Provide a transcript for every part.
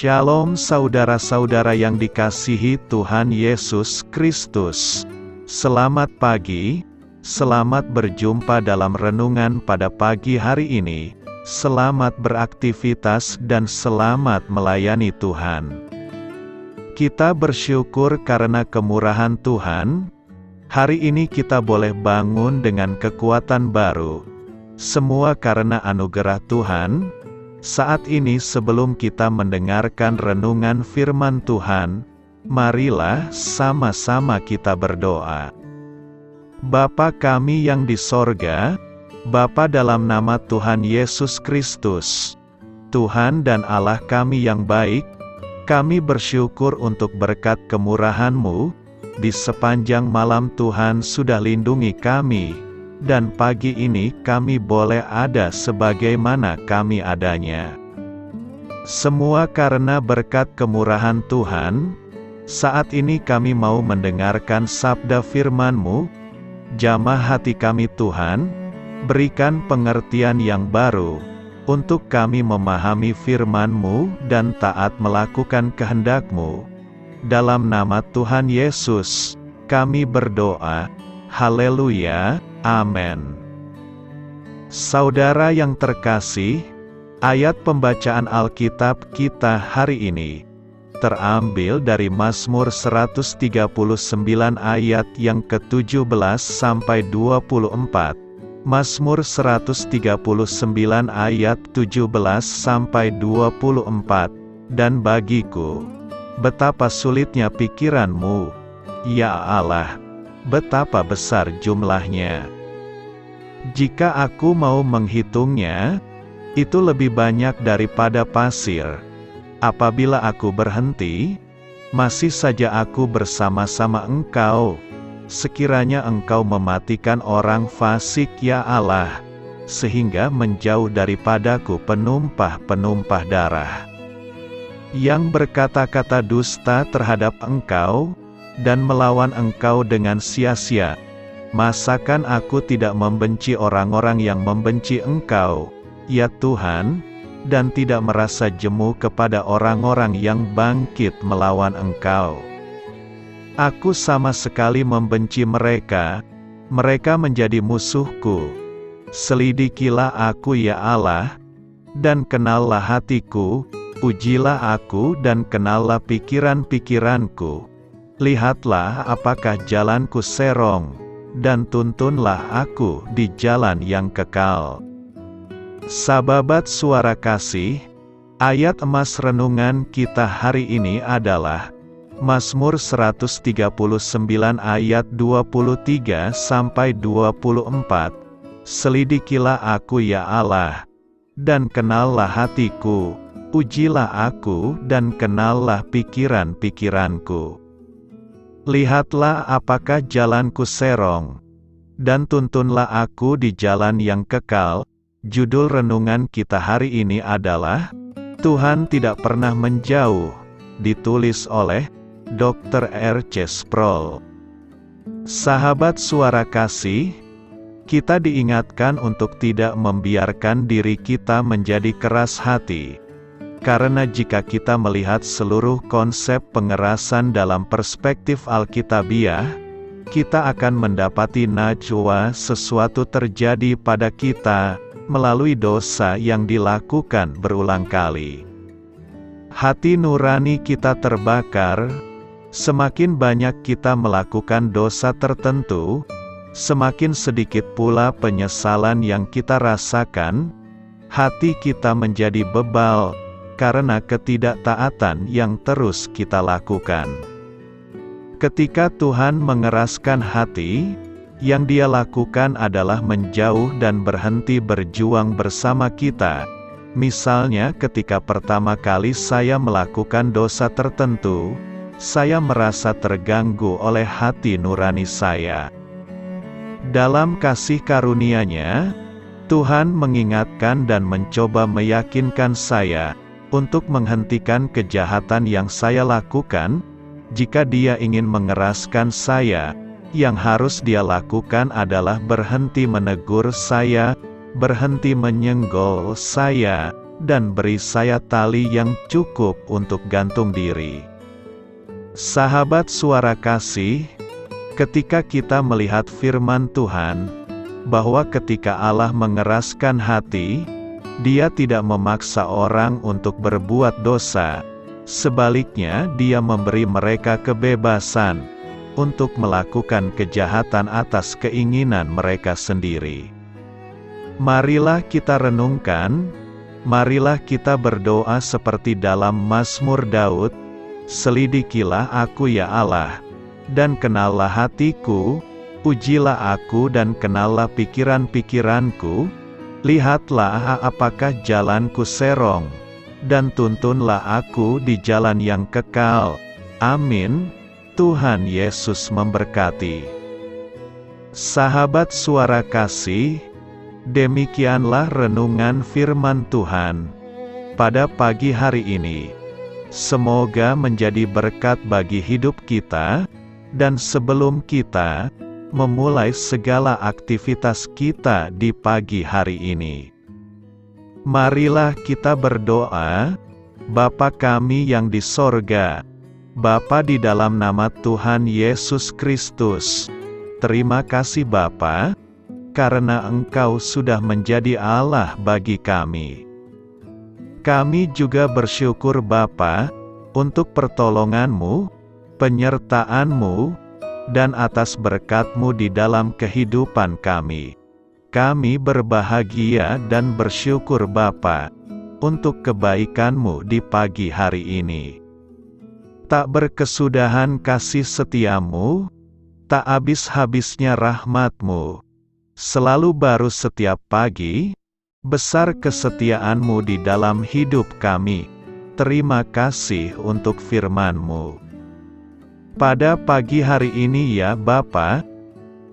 Shalom saudara-saudara yang dikasihi Tuhan Yesus Kristus. Selamat pagi, selamat berjumpa dalam renungan pada pagi hari ini. Selamat beraktivitas dan selamat melayani Tuhan. Kita bersyukur karena kemurahan Tuhan. Hari ini kita boleh bangun dengan kekuatan baru. Semua karena anugerah Tuhan. Saat ini sebelum kita mendengarkan renungan firman Tuhan, marilah sama-sama kita berdoa. Bapa kami yang di sorga, Bapa dalam nama Tuhan Yesus Kristus, Tuhan dan Allah kami yang baik, kami bersyukur untuk berkat kemurahan-Mu, di sepanjang malam Tuhan sudah lindungi kami, dan pagi ini kami boleh ada sebagaimana kami adanya. Semua karena berkat kemurahan Tuhan. Saat ini kami mau mendengarkan sabda firman-Mu. Jamah hati kami Tuhan, berikan pengertian yang baru, untuk kami memahami firman-Mu dan taat melakukan kehendak-Mu. Dalam nama Tuhan Yesus, kami berdoa. Haleluya. Amin. Saudara yang terkasih, ayat pembacaan Alkitab kita hari ini terambil dari Mazmur 139 ayat yang ke-17 sampai 24. Mazmur 139 ayat 17 sampai 24. Dan bagiku, betapa sulitnya pikiran-Mu, ya Allah, betapa besar jumlahnya. Jika aku mau menghitungnya, itu lebih banyak daripada pasir. Apabila aku berhenti, masih saja aku bersama-sama Engkau. Sekiranya Engkau mematikan orang fasik ya Allah, sehingga menjauh daripadaku penumpah-penumpah darah, yang berkata-kata dusta terhadap Engkau, dan melawan Engkau dengan sia-sia. Masakan aku tidak membenci orang-orang yang membenci Engkau, ya Tuhan, dan tidak merasa jemu kepada orang-orang yang bangkit melawan Engkau. Aku sama sekali membenci mereka, mereka menjadi musuhku. Selidikilah aku ya Allah, dan kenallah hatiku, ujilah aku dan kenallah pikiran-pikiranku. Lihatlah apakah jalanku serong, dan tuntunlah aku di jalan yang kekal. Sahabat suara kasih, ayat emas renungan kita hari ini adalah Mazmur 139 ayat 23 sampai 24. Selidikilah aku ya Allah, dan kenallah hatiku, ujilah aku dan kenallah pikiran-pikiranku. Lihatlah apakah jalanku serong, dan tuntunlah aku di jalan yang kekal. Judul renungan kita hari ini adalah Tuhan Tidak Pernah Menjauh, ditulis oleh Dr. R.C. Sproul. Sahabat suara kasih, kita diingatkan untuk tidak membiarkan diri kita menjadi keras hati. Karena jika kita melihat seluruh konsep pengerasan dalam perspektif Alkitabiah, kita akan mendapati najwa sesuatu terjadi pada kita, melalui dosa yang dilakukan berulang kali. Hati nurani kita terbakar, semakin banyak kita melakukan dosa tertentu, semakin sedikit pula penyesalan yang kita rasakan, hati kita menjadi bebal, karena ketidaktaatan yang terus kita lakukan. Ketika Tuhan mengeraskan hati, yang Dia lakukan adalah menjauh dan berhenti berjuang bersama kita. Misalnya ketika pertama kali saya melakukan dosa tertentu, saya merasa terganggu oleh hati nurani saya. Dalam kasih karunia-Nya, Tuhan mengingatkan dan mencoba meyakinkan saya untuk menghentikan kejahatan yang saya lakukan. Jika Dia ingin mengeraskan saya, yang harus Dia lakukan adalah berhenti menegur saya, berhenti menyenggol saya, dan beri saya tali yang cukup untuk gantung diri. Sahabat Suara Kasih, ketika kita melihat firman Tuhan, bahwa ketika Allah mengeraskan hati, Dia tidak memaksa orang untuk berbuat dosa. Sebaliknya, Dia memberi mereka kebebasan untuk melakukan kejahatan atas keinginan mereka sendiri. Marilah kita renungkan, marilah kita berdoa seperti dalam Mazmur Daud, "Selidikilah aku ya Allah, dan kenallah hatiku, ujilah aku dan kenallah pikiran-pikiranku, lihatlah apakah jalanku serong, dan tuntunlah aku di jalan yang kekal." Amin. Tuhan Yesus memberkati. Sahabat Suara Kasih, demikianlah renungan firman Tuhan pada pagi hari ini. Semoga menjadi berkat bagi hidup kita, dan sebelum kita memulai segala aktivitas kita di pagi hari ini, marilah kita berdoa. Bapa kami yang di sorga, Bapa di dalam nama Tuhan Yesus Kristus, terima kasih Bapa, karena Engkau sudah menjadi Allah bagi kami. Kami juga bersyukur Bapa, untuk pertolongan-Mu, penyertaan-Mu, dan atas berkat-Mu di dalam kehidupan kami. Kami berbahagia dan bersyukur Bapa, untuk kebaikan-Mu di pagi hari ini. Tak berkesudahan kasih setia-Mu, tak habis-habisnya rahmat-Mu. Selalu baru setiap pagi, besar kesetiaan-Mu di dalam hidup kami. Terima kasih untuk firman-Mu. Pada pagi hari ini ya Bapa,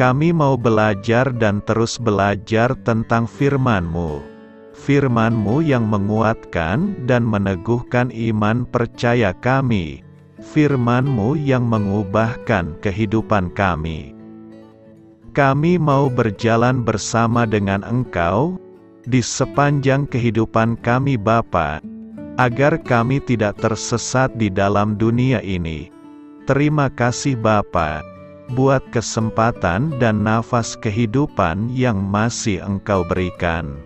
kami mau belajar dan terus belajar tentang firman-Mu. Firman-Mu yang menguatkan dan meneguhkan iman percaya kami. Firman-Mu yang mengubahkan kehidupan kami. Kami mau berjalan bersama dengan Engkau, di sepanjang kehidupan kami Bapa, agar kami tidak tersesat di dalam dunia ini. Terima kasih Bapa, buat kesempatan dan nafas kehidupan yang masih Engkau berikan.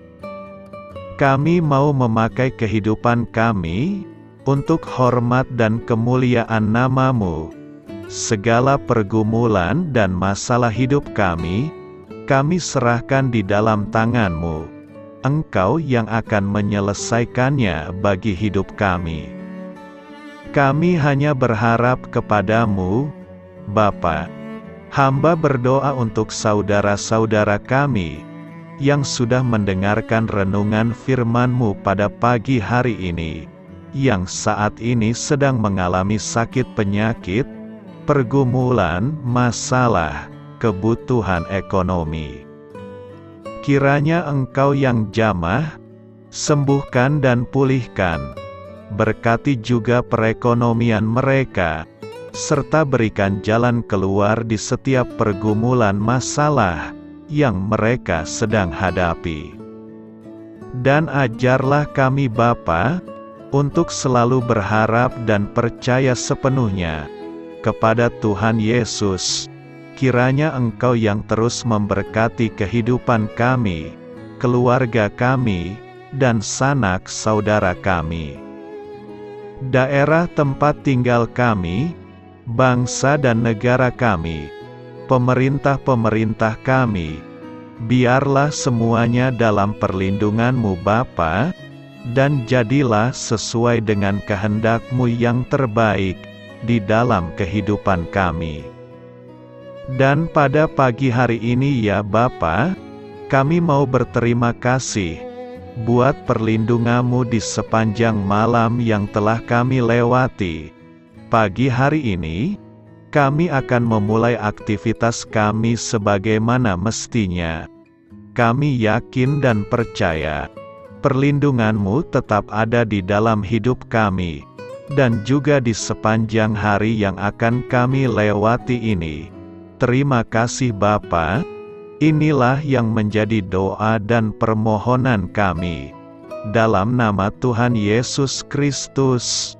Kami mau memakai kehidupan kami, untuk hormat dan kemuliaan nama-Mu. Segala pergumulan dan masalah hidup kami serahkan di dalam tangan-Mu. Engkau yang akan menyelesaikannya bagi hidup kami. Kami hanya berharap kepada-Mu, Bapa. Hamba berdoa untuk saudara-saudara kami, yang sudah mendengarkan renungan firman-Mu pada pagi hari ini, yang saat ini sedang mengalami sakit penyakit, pergumulan, masalah, kebutuhan ekonomi. Kiranya Engkau yang jamah, sembuhkan dan pulihkan. Berkati juga perekonomian mereka, serta berikan jalan keluar di setiap pergumulan masalah yang mereka sedang hadapi. Dan ajarlah kami Bapa, untuk selalu berharap dan percaya sepenuhnya kepada Tuhan Yesus. Kiranya Engkau yang terus memberkati kehidupan kami, keluarga kami, dan sanak saudara kami. Daerah tempat tinggal kami, bangsa dan negara kami, pemerintah-pemerintah kami, biarlah semuanya dalam perlindungan-Mu Bapa, dan jadilah sesuai dengan kehendak-Mu yang terbaik di dalam kehidupan kami. Dan pada pagi hari ini ya Bapa, kami mau berterima kasih buat perlindungan-Mu di sepanjang malam yang telah kami lewati. Pagi hari ini, kami akan memulai aktivitas kami sebagaimana mestinya. Kami yakin dan percaya, perlindungan-Mu tetap ada di dalam hidup kami, dan juga di sepanjang hari yang akan kami lewati ini. Terima kasih Bapa. Inilah yang menjadi doa dan permohonan kami. Dalam nama Tuhan Yesus Kristus,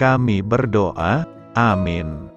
kami berdoa. Amin.